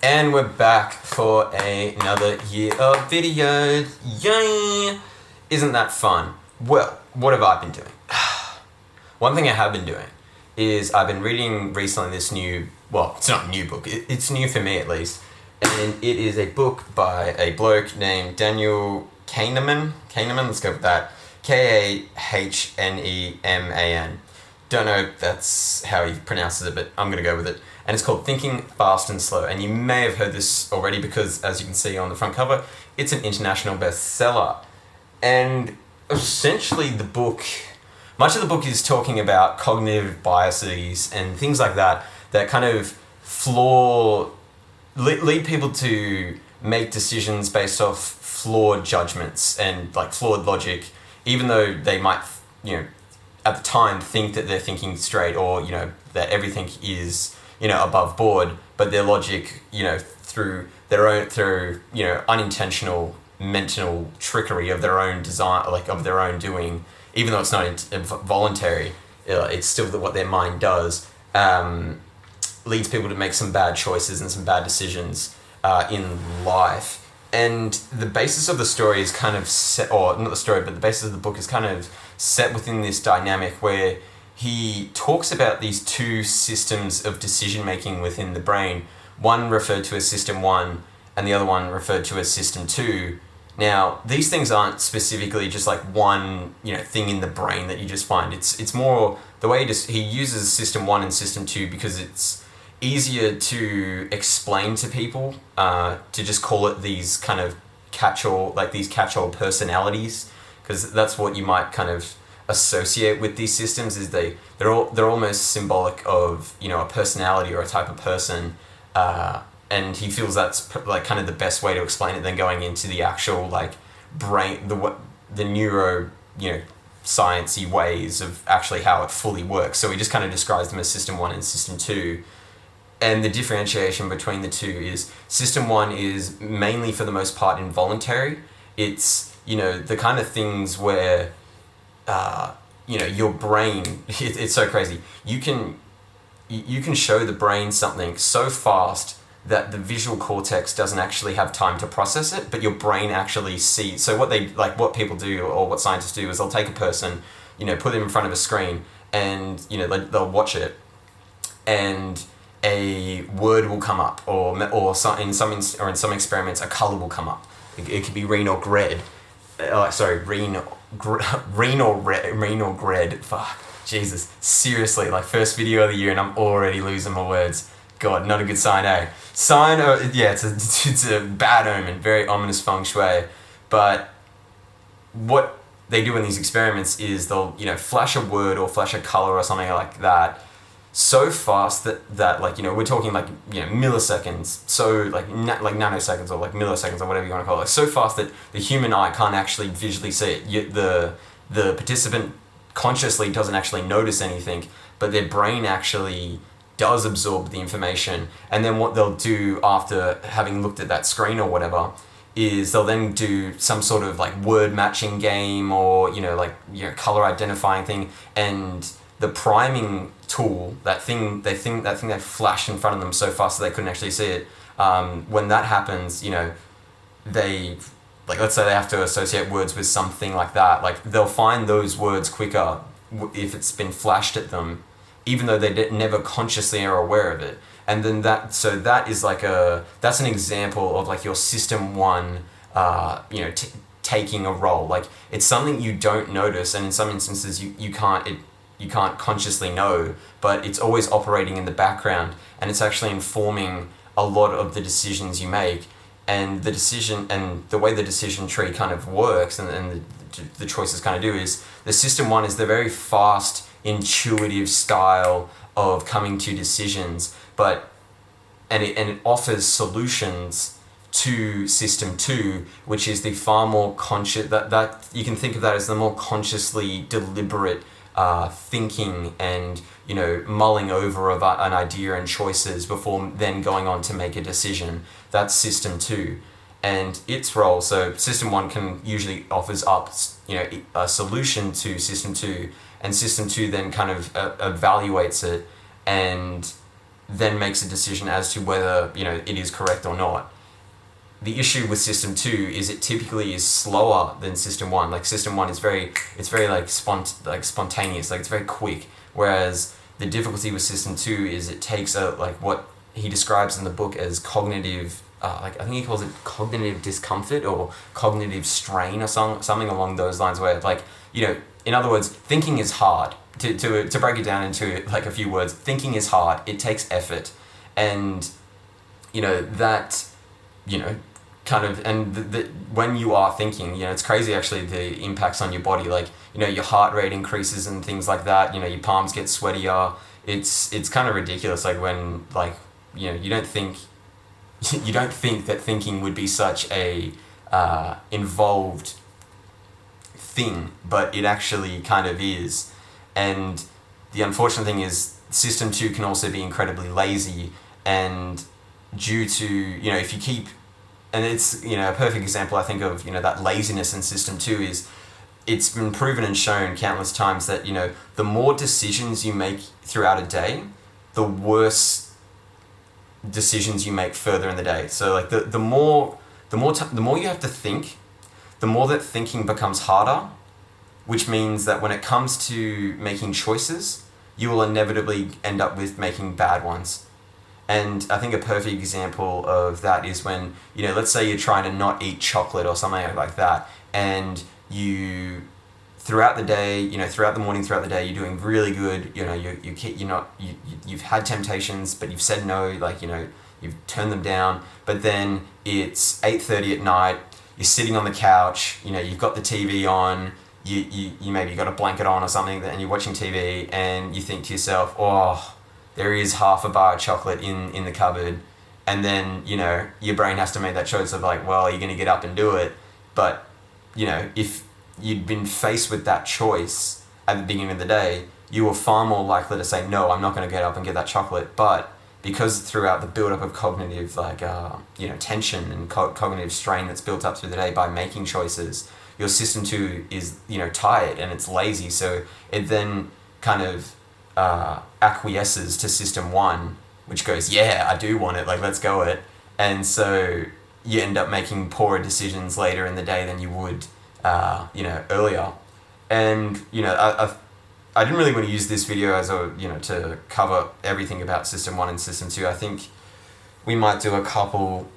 And we're back for another year of videos. Yay! Isn't that fun? Well, what have I been doing? One thing I have been doing is I've been reading recently this new, well, it's not a new book, it's new for me at least, and it is a book by a bloke named Daniel Kahneman. Let's go with that. Kahneman. Don't know if that's how he pronounces it, but I'm going to go with it. And it's called Thinking Fast and Slow. And you may have heard this already because, as you can see on the front cover, it's an international bestseller. And essentially much of the book is talking about cognitive biases and things like that kind of lead people to make decisions based off flawed judgments and like flawed logic, even though they might, at the time think that they're thinking straight or, that everything is, above board, but their logic, through unintentional mental trickery of their own design, like of their own doing, even though it's not voluntary, it's still what their mind does, leads people to make some bad choices and some bad decisions in life. And the basis of the story is kind of set, or not the story, but the basis of the book is kind of set within this dynamic where he talks about these two systems of decision making within the brain, one referred to as System 1 and the other one referred to as System 2. Now, these things aren't specifically just like one, thing in the brain that you just find. It's more the way he uses System 1 and System 2 because it's easier to explain to people, to just call it these kind of catch-all personalities, because that's what you might kind of associate with these systems, is they're almost symbolic of, a personality or a type of person, and he feels that's like kind of the best way to explain it than going into the actual like brain, the neuro, sciencey ways of actually how it fully works. So he just kind of describes them as System 1 and System 2. And the differentiation between the two is System 1 is mainly for the most part involuntary. It's, the kind of things where, your brain, it's so crazy. You can show the brain something so fast that the visual cortex doesn't actually have time to process it, but your brain actually sees. So what people do, or what scientists do, is they'll take a person, put them in front of a screen, and they'll watch it, and a word will come up, or in some experiments a color will come up. It could be green or red. Green or red. Fuck, Jesus, seriously, like first video of the year and I'm already losing my words. God, not a good sign, eh? It's a bad omen, very ominous feng shui. But what they do in these experiments is they'll, flash a word or flash a color or something like that so fast that we're talking milliseconds, so like nanoseconds or like milliseconds or whatever you want to call it, so fast that the human eye can't actually visually see it. The participant consciously doesn't actually notice anything, but their brain actually does absorb the information. And then what they'll do after having looked at that screen or whatever is they'll then do some sort of like word matching game or color identifying thing, and the priming tool, that thing they flashed in front of them so fast that they couldn't actually see it, when that happens, they, like, let's say they have to associate words with something like that, like they'll find those words quicker if it's been flashed at them, even though they never consciously are aware of it. And then that's an example of like your System 1 taking a role. Like, it's something you don't notice, and in some instances you can't consciously know, but it's always operating in the background, and it's actually informing a lot of the decisions you make. And the way the decision tree kind of works and the choices kind of do is the System 1 is the very fast, intuitive style of coming to decisions, and it offers solutions to System 2, which is the far more conscious, that you can think of that as the more consciously deliberate thinking and mulling over of an idea and choices before then going on to make a decision. That's System 2 and its role. So System 1 usually offers up a solution to System 2, and System 2 then kind of evaluates it and then makes a decision as to whether, it is correct or not. The issue with system 2 is it typically is slower than system 1. Like system 1 is very spontaneous, like it's very quick. Whereas the difficulty with system 2 is it takes what he describes in the book as cognitive, I think he calls it cognitive discomfort or cognitive strain or something along those lines, where in other words, thinking is hard. To break it down into like a few words, thinking is hard. It takes effort, and that kind of, and when you are thinking, it's crazy actually the impacts on your body, like your heart rate increases and things like that. Your palms get sweatier. It's kind of ridiculous, like when you don't think that thinking would be such a involved thing, but it actually kind of is. And the unfortunate thing is system 2 can also be incredibly lazy, and due to if you keep, and it's a perfect example I think of that laziness in system 2 is, it's been proven and shown countless times that the more decisions you make throughout a day, the worse decisions you make further in the day. So like the more you have to think, the more that thinking becomes harder, which means that when it comes to making choices, you will inevitably end up with making bad ones. And I think a perfect example of that is when, let's say you're trying to not eat chocolate or something like that, and you, throughout the day, throughout the morning, throughout the day, you're doing really good, you've had temptations, but you've said no, you've turned them down, but then it's 8:30 at night, you're sitting on the couch, you've got the TV on, you maybe got a blanket on or something, and you're watching TV, and you think to yourself, oh, there is half a bar of chocolate in the cupboard, and then your brain has to make that choice of like, well, you're going to get up and do it. But if you'd been faced with that choice at the beginning of the day, you were far more likely to say, no, I'm not going to get up and get that chocolate. But because throughout the build-up of cognitive tension and cognitive strain that's built up through the day by making choices, your system 2 is tired and it's lazy, so it then kind of acquiesces to system 1, which goes, yeah, I do want it, like let's go it. And so you end up making poorer decisions later in the day than you would earlier. And I didn't really want to use this video as to cover everything about system 1 and system 2. I think we might do a couple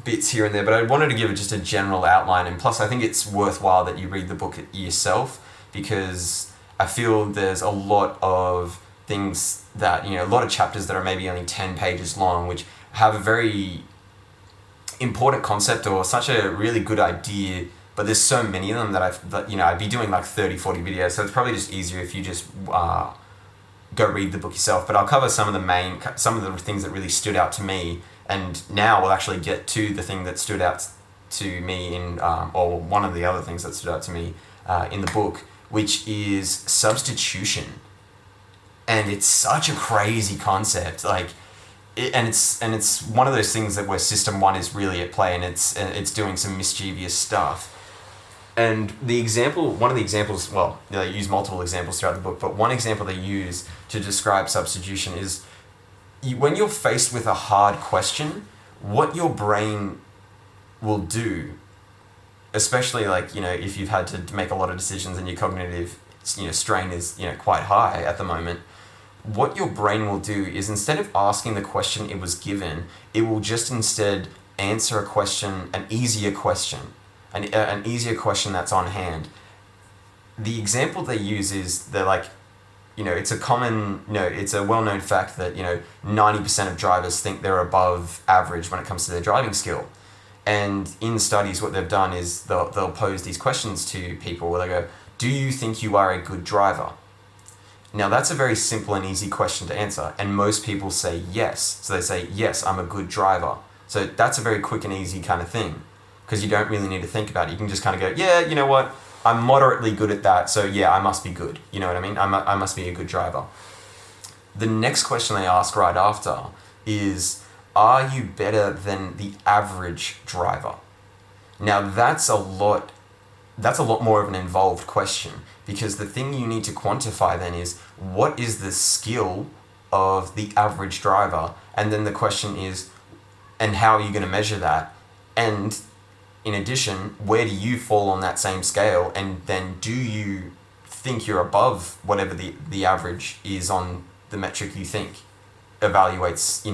bits here and there, but I wanted to give just a general outline, and plus I think it's worthwhile that you read the book yourself, because I feel there's a lot of things that, a lot of chapters that are maybe only 10 pages long, which have a very important concept or such a really good idea, but there's so many of them that I'd be doing like 30, 40 videos, so it's probably just easier if you just go read the book yourself. But I'll cover some of the things that really stood out to me, and now we'll actually get to the thing that stood out to me or one of the other things that stood out to me in the book, which is substitution. And it's such a crazy concept, it's one of those things that where system 1 is really at play, and it's doing some mischievous stuff. And one of the examples, well, they use multiple examples throughout the book, but one example they use to describe substitution is when you're faced with a hard question, what your brain will do, especially if you've had to make a lot of decisions and your cognitive strain is quite high at the moment, what your brain will do is, instead of asking the question it was given, it will just instead answer a question, an easier question that's on hand. The example they use is it's a well-known fact that 90% of drivers think they're above average when it comes to their driving skill. And in studies, what they've done is they'll pose these questions to people where they go, do you think you are a good driver? Now that's a very simple and easy question to answer, and most people say yes. So they say, yes, I'm a good driver. So that's a very quick and easy kind of thing, because you don't really need to think about it. You can just kind of go, yeah, you know what? I'm moderately good at that, so yeah, I must be good. You know what I mean? I must be a good driver. The next question they ask right after is, are you better than the average driver? Now that's a lot more of an involved question, because the thing you need to quantify then is, what is the skill of the average driver. And then the question is, and how are you going to measure that? And in addition, where do you fall on that same scale? And then do you think you're above whatever the average is on the metric you think evaluates,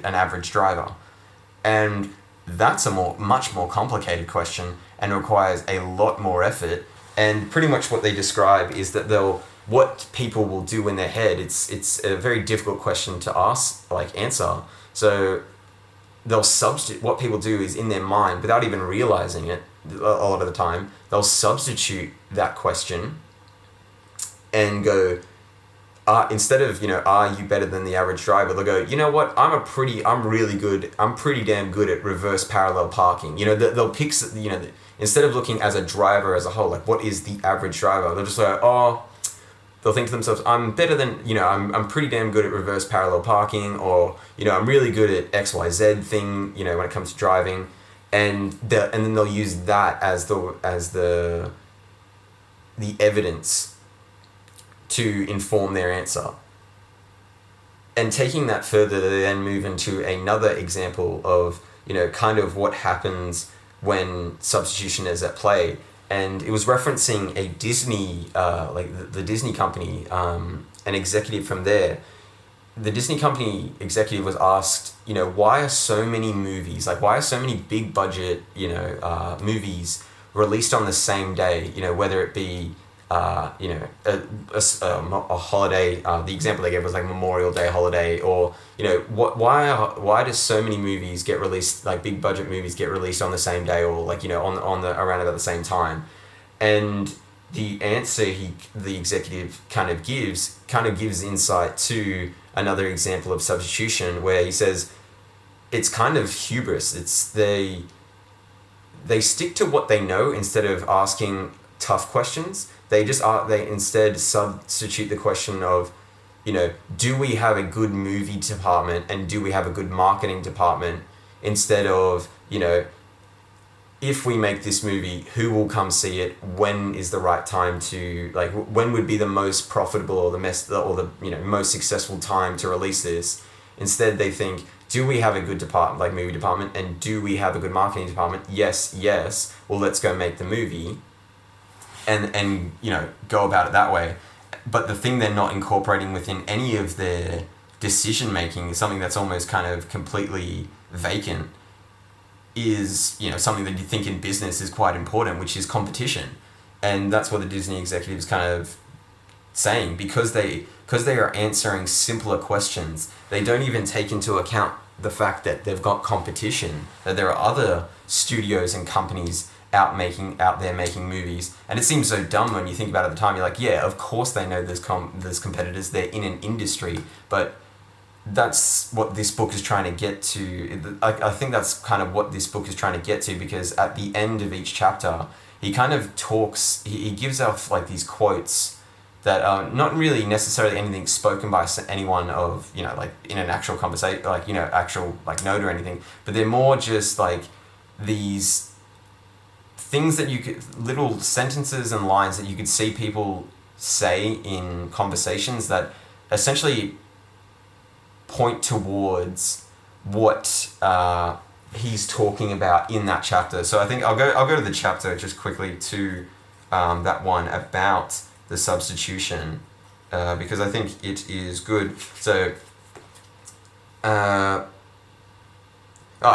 an average driver? And that's a much more complicated question and requires a lot more effort. And pretty much what they describe is that what people will do in their head, it's a very difficult question to answer. So they'll substitute, what people do is in their mind, without even realizing it a lot of the time, they'll substitute that question and go, instead of, are you better than the average driver? They'll go, you know what, I'm pretty damn good at reverse parallel parking. They'll pick, instead of looking as a driver as a whole, like what is the average driver? They'll just go, they'll think to themselves, I'm better than, I'm pretty damn good at reverse parallel parking, or, I'm really good at XYZ thing, when it comes to driving. And then they'll use that as the evidence to inform their answer. And taking that further, they then move into another example of, kind of what happens when substitution is at play. And it was referencing a Disney, the Disney company, an executive from there. The Disney company executive was asked, why are so many movies, why are so many big budget, movies released on the same day, whether it be, a holiday, the example they gave was Memorial Day holiday, or, why do so many movies get released, big budget movies get released on the same day, or around about the same time? And the answer the executive kind of gives insight to another example of substitution, where he says it's kind of hubris. It's they stick to what they know instead of asking tough questions. They instead substitute the question of, do we have a good movie department and do we have a good marketing department, instead of, if we make this movie, who will come see it? When is the right time to, when would be the most profitable or the most successful time to release this? Instead, they think, do we have a good department, movie department, and do we have a good marketing department? Yes. Well, let's go make the movie. And go about it that way. But the thing they're not incorporating within any of their decision making is something that's almost kind of completely vacant, is something that you think in business is quite important, which is competition. And that's what the Disney executives kind of saying, because they are answering simpler questions, they don't even take into account the fact that they've got competition, that there are other studios and companies out there making movies. And it seems so dumb when you think about it at the time. You're like, yeah, of course they know there's competitors, they're in an industry. But that's what this book is trying to get to. I think that's kind of what this book is trying to get to, because at the end of each chapter, he kind of talks, he gives off these quotes that are not really necessarily anything spoken by anyone of, in an actual conversation, actual note or anything, but they're more just these things that you could, little sentences and lines that you could see people say in conversations that essentially point towards what he's talking about in that chapter. So I think I'll go to the chapter just quickly to that one about the substitution, because I think it is good. So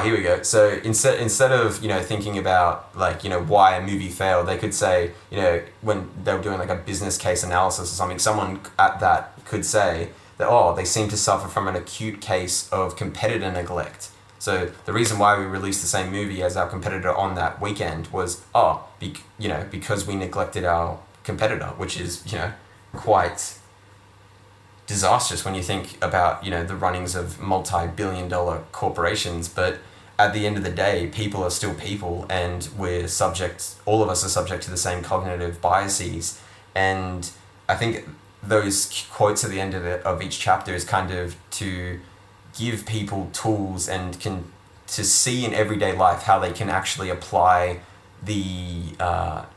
here we go. So instead of thinking about why a movie failed, they could say, when they were doing a business case analysis or something, someone at that could say that they seem to suffer from an acute case of competitor neglect. So the reason why we released the same movie as our competitor on that weekend was because we neglected our competitor, which is quite disastrous when you think about the runnings of multi-billion-dollar corporations. But at the end of the day, people are still people, and all of us are subject to the same cognitive biases. And I think those quotes at the end of each chapter is kind of to give people tools and to see in everyday life how they can actually apply the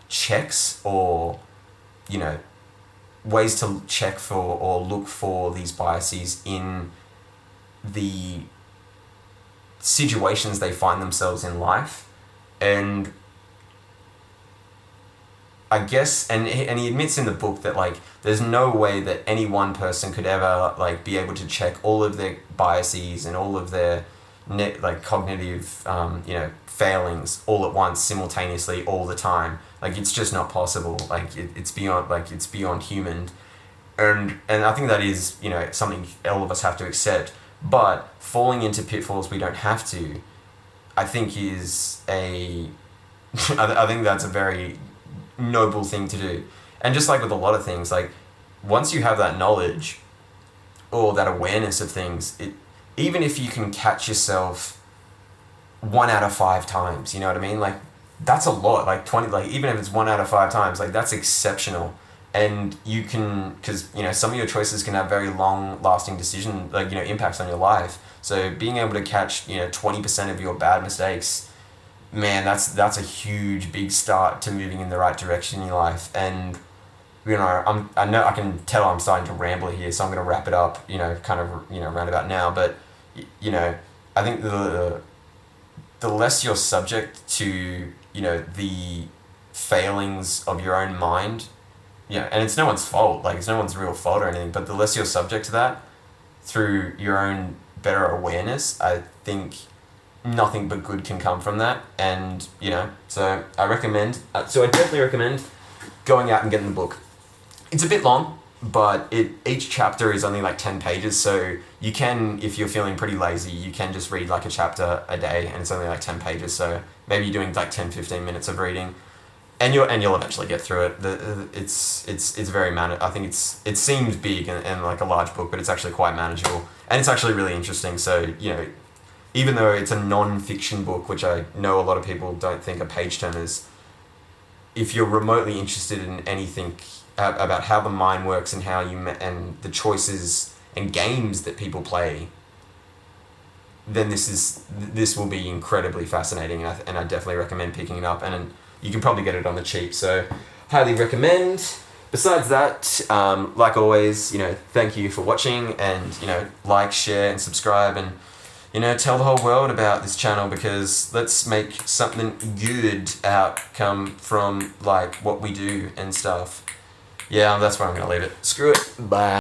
checks or ways to check for or look for these biases in the situations they find themselves in life. And I guess, and he admits in the book that like there's no way that any one person could ever like be able to check all of their biases and all of their cognitive failings all at once, simultaneously, all the time. Like it's just not possible. Like it's beyond human, and I think that is something all of us have to accept. But falling into pitfalls we don't have to, I think is I think that's a very noble thing to do. And just like with a lot of things, like once you have that knowledge or that awareness of things, even if you can catch yourself 1 out of 5 times, you know what I mean? Like that's a lot. Like 20, like even if it's 1 out of 5 times, like that's exceptional. And you can, because some of your choices can have very long lasting impacts on your life. So being able to catch 20% of your bad mistakes, man, that's a huge big start to moving in the right direction in your life. And I know I can tell I'm starting to ramble here, so I'm going to wrap it up round about now. But I think the less you're subject to the failings of your own mind, and it's no one's fault, like it's no one's real fault or anything, but the less you're subject to that through your own better awareness, I think nothing but good can come from that. And so I definitely recommend going out and getting the book. It's a bit long, but each chapter is only like 10 pages, so you can, if you're feeling pretty lazy, you can just read like a chapter a day, and it's only like 10 pages, so maybe you're doing like 10-15 minutes of reading, and you'll eventually get through it. It's very I think it seems big and like a large book, but it's actually quite manageable, and it's actually really interesting. So even though it's a non-fiction book, which I know a lot of people don't think are page turners, if you're remotely interested in anything about how the mind works and and the choices and games that people play, then this will be incredibly fascinating, and I definitely recommend picking it up. And you can probably get it on the cheap, so highly recommend. Besides that, like always, thank you for watching, and like, share, and subscribe, and tell the whole world about this channel, because let's make something good outcome from like what we do and stuff. Yeah, that's where I'm gonna leave it. Screw it. Bye.